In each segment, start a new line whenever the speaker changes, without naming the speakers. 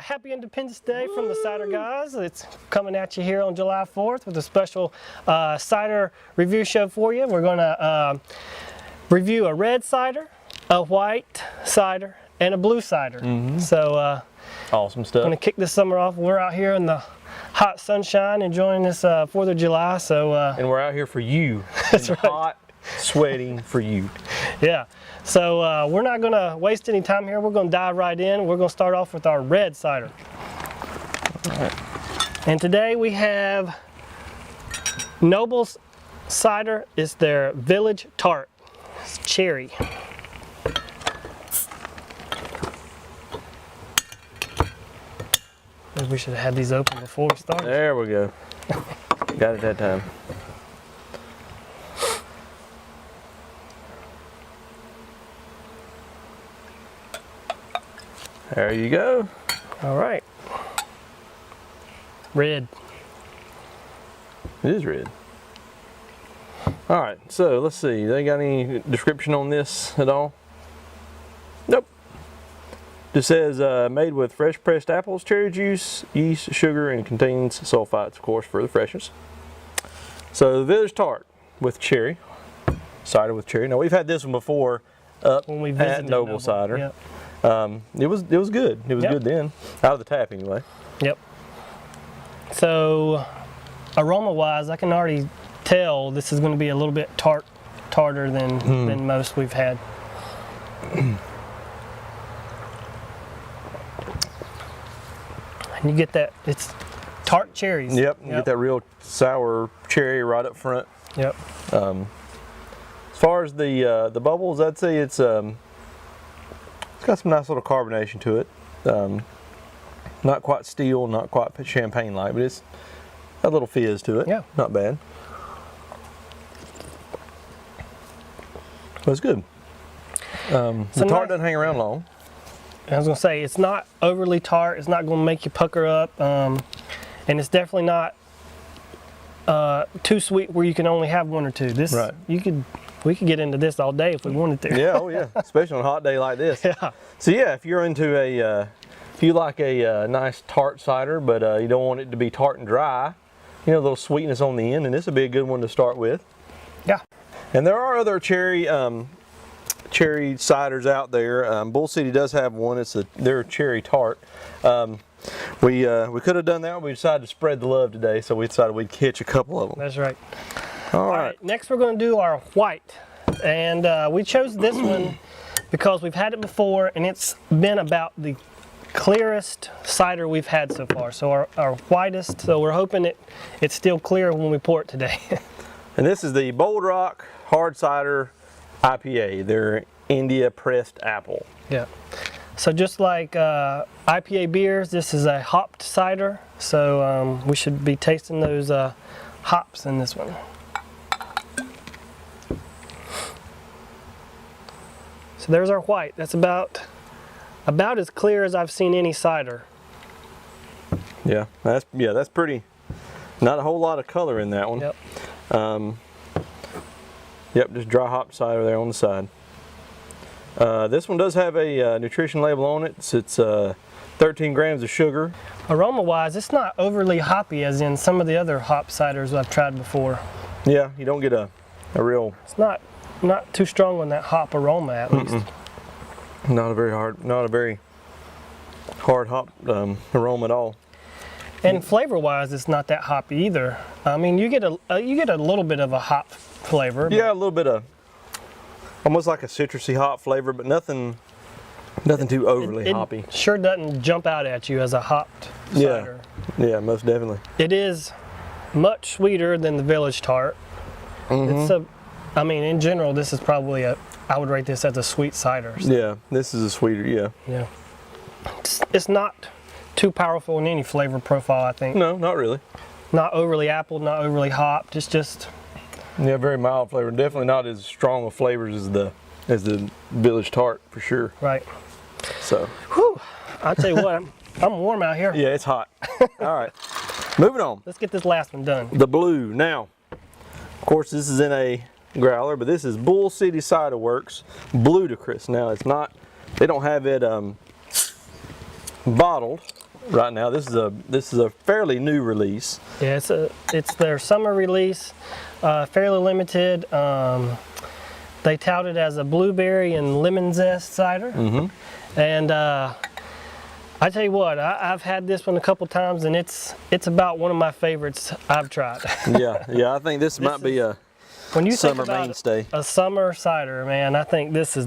Happy Independence Day from the Cider Guys. It's coming at you here on July 4th with a special cider review show for you. We're going to review a red cider, a white cider, and a blue cider. So
awesome stuff.
I'm going to kick this summer off. We're out here in the hot sunshine enjoying this 4th of July. So
and we're out here for you.
That's right.
Hot, sweating for you.
Yeah. So we're not going to waste any time here. We're going to dive right in. We're going to start off with our red cider.
All right.
And today we have Noble's cider. It's their Village Tart. It's cherry. Maybe we should have had these open before we started.
There we go. Got it that time. There you go.
All right. Red.
It is red. All right, so let's see. They got any description on this at all? Nope. Just says made with fresh pressed apples, cherry juice, yeast, sugar, and contains sulfites, of course, for the freshness. So the Village Tart with cherry, cider with cherry. Now we've had this one before up
When we
at
visited
Noble Cider.
Yep.
It was good. It was
Yep.
good then, out of the tap anyway.
Yep. So aroma wise, I can already tell this is going to be a little bit tartar than most we've had. And you get that, it's tart cherries.
Yep. You get that real sour cherry right up front.
Yep.
As far as the bubbles, I'd say it's got some nice little carbonation to it. Not quite steel, not quite champagne-like, but it's a little fizz to it.
Yeah.
Not bad. But it's good. The tart doesn't hang around long.
I was going to say, it's not overly tart. It's not going to make you pucker up. And it's definitely not too sweet where you can only have one or two. This,
right.
We could get into this all day if we wanted to.
Yeah, oh yeah, especially on a hot day like this.
Yeah.
So yeah, if you're into if you like a nice tart cider, but you don't want it to be tart and dry, you know, a little sweetness on the end, and this would be a good one to start with.
Yeah.
And there are other cherry ciders out there. Bull City does have one. It's their cherry tart. We could have done that. We decided to spread the love today, so we decided we'd catch a couple of them.
That's right.
All right.
Next we're going to do our white. And we chose this one because we've had it before and it's been about the clearest cider we've had so far. So our whitest, so we're hoping it's still clear when we pour it today.
And this is the Bold Rock Hard Cider IPA. They're India pressed apple.
Yeah. So just like IPA beers, this is a hopped cider. So we should be tasting those hops in this one. So there's our white. That's about as clear as I've seen any cider.
Yeah, that's pretty. Not a whole lot of color in that one.
Yep.
Yep, just dry hop cider there on the side. This one does have a nutrition label on it. It's 13 grams of sugar.
Aroma wise, it's not overly hoppy as in some of the other hop ciders I've tried before.
Yeah, you don't get a real.
It's not too strong on that hop aroma at least.
Not a very hard hop aroma at all.
And flavor wise, it's not that hoppy either. I mean, you get a little bit of a hop flavor.
Yeah, a little bit of almost like a citrusy hop flavor, but nothing too overly hoppy.
It sure doesn't jump out at you as a hopped cider.
Yeah, most definitely.
It is much sweeter than the Village Tart. I mean, in general, this is probably I would rate this as a sweet cider. So.
Yeah, this is a sweeter, yeah.
It's not too powerful in any flavor profile, I think.
No, not really.
Not overly apple, not overly hopped. It's just.
Yeah, very mild flavor. Definitely not as strong of flavors as the Village Tart for sure.
Right.
So.
Whew. I'll tell you what, I'm warm out here.
Yeah, it's hot. All right, moving on.
Let's get this last one done.
The blue. Now, of course, this is in a growler, but this is Bull City Ciderworks Bludacris. Now, it's not. They don't have it bottled. right now. This is a fairly new release.
Yeah, it's their summer release, fairly limited. They tout it as a blueberry and lemon zest cider. And I tell you what, I've had this one a couple times, and it's about one of my favorites I've tried.
yeah. I think this might be a
when you
summer
think about
mainstay.
A summer cider, man, I think this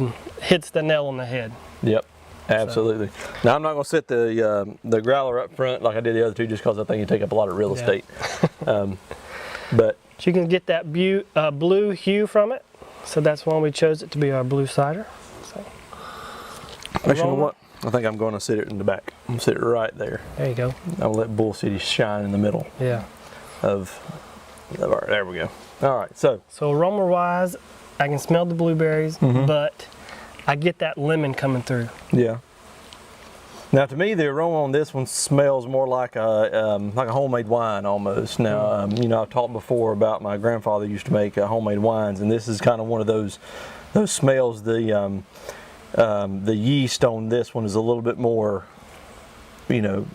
hits the nail on the head.
Yep, absolutely. Now I'm not going to set the growler up front like I did the other two, just because I think you take up a lot of real estate. But
you can get that blue hue from it, so that's why we chose it to be our blue cider. So,
actually, you know what? I think I'm going to sit it in the back. I'm going to sit it right there.
There you go.
I'll let Bull City shine in the middle.
Yeah.
There we go. All right, so
aroma wise, I can smell the blueberries, but I get that lemon coming through.
Yeah. Now, to me, the aroma on this one smells more like a homemade wine almost. Now, you know, I've talked before about my grandfather used to make homemade wines, and this is kind of one of those smells. The yeast on this one is a little bit more, you know,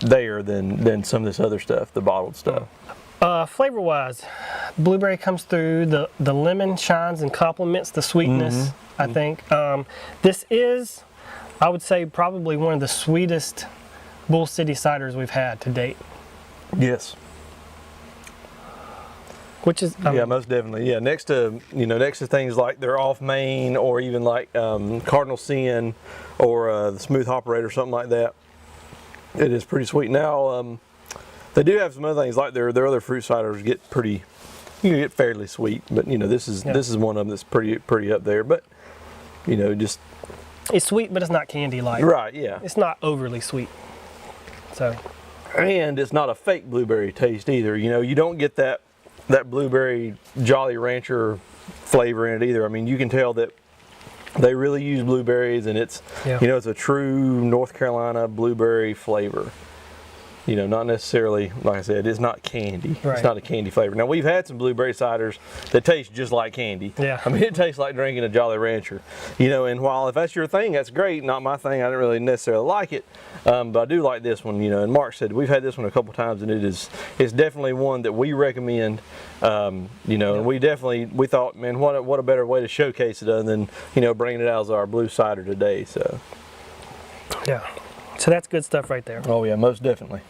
there than some of this other stuff, the bottled stuff.
Flavor wise, blueberry comes through, the lemon shines and complements the sweetness, I think. This is, I would say, probably one of the sweetest Bull City ciders we've had to date.
Yes.
Which is,
yeah, most definitely. Yeah, next to things like their Off Main, or even like Cardinal Sin, or the Smooth Operator, something like that. It is pretty sweet. Now, they do have some other things like their other fruit ciders get fairly sweet, but you know, this is one of them that's pretty up there. But you know, just
it's sweet, but it's not candy like.
Right. Yeah.
It's not overly sweet. So.
And it's not a fake blueberry taste either. You know, you don't get that blueberry Jolly Rancher flavor in it either. I mean, you can tell that they really use blueberries, and it's you know, it's a true North Carolina blueberry flavor. You know, not necessarily, like I said, it's not candy.
Right.
It's not a candy flavor. Now, we've had some blueberry ciders that taste just like candy.
Yeah.
I mean, it tastes like drinking a Jolly Rancher. You know, and while if that's your thing, that's great. Not my thing. I don't really necessarily like it. But I do like this one, you know. And Mark said we've had this one a couple times, and it's definitely one that we recommend. You know, and we thought, man, what a better way to showcase it other than, you know, bringing it out as our blue cider today. So.
Yeah. So that's good stuff right there.
Oh yeah, most definitely.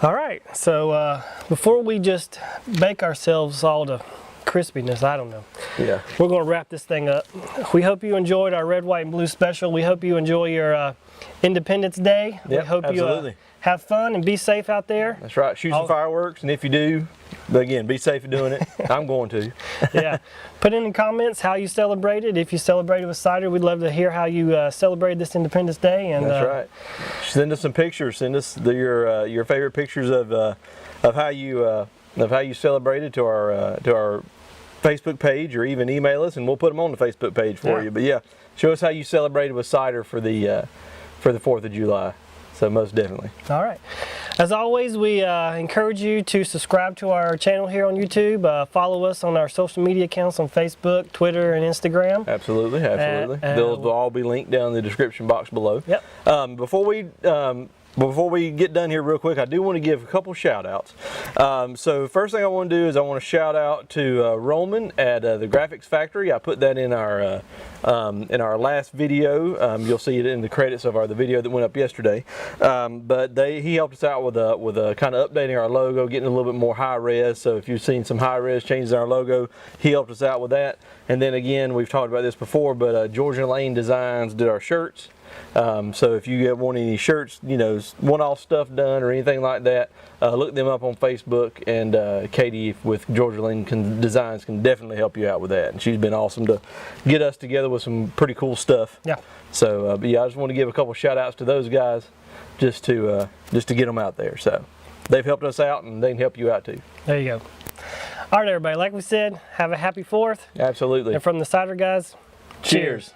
All right, so before we just bake ourselves all to crispiness, I don't know.
Yeah.
We're going to wrap this thing up. We hope you enjoyed our red, white, and blue special. We hope you enjoy your Independence Day.
Yep,
we hope
absolutely.
You have fun and be safe out there.
That's right. Shoot some fireworks, and if you do, again, be safe in doing it. I'm going to.
Yeah. Put in the comments how you celebrated. If you celebrated with cider, we'd love to hear how you celebrated this Independence Day. And
that's right. Send us some pictures. Send us your favorite pictures of how you celebrated to our Facebook page, or even email us, and we'll put them on the Facebook page for you. But yeah, show us how you celebrated with cider for the 4th of July. So most definitely.
All right. As always, we encourage you to subscribe to our channel here on YouTube. Follow us on our social media accounts on Facebook, Twitter, and Instagram.
Absolutely, absolutely. Those will all be linked down in the description box below.
Yep.
Before we get done here real quick, I do want to give a couple shout outs. So first thing I want to do is I want to shout out to Roman at the Graphics Phactory. I put that in our last video. You'll see it in the credits of the video that went up yesterday. But he helped us out with a kind of updating our logo, getting a little bit more high res. So if you've seen some high res changes in our logo, he helped us out with that. And then again, we've talked about this before, but Georgia Lane Designs did our shirts. So if you want any shirts, you know, one-off stuff done or anything like that, look them up on Facebook, and Katie with Georgia Lane Designs can definitely help you out with that. And she's been awesome to get us together with some pretty cool stuff. Yeah. So, but yeah, I just want to give a couple shout-outs to those guys, just to get them out there. So they've helped us out, and they can help you out too.
There you go. All right, everybody. Like we said, have a happy 4th.
Absolutely.
And from the Cider Guys, cheers.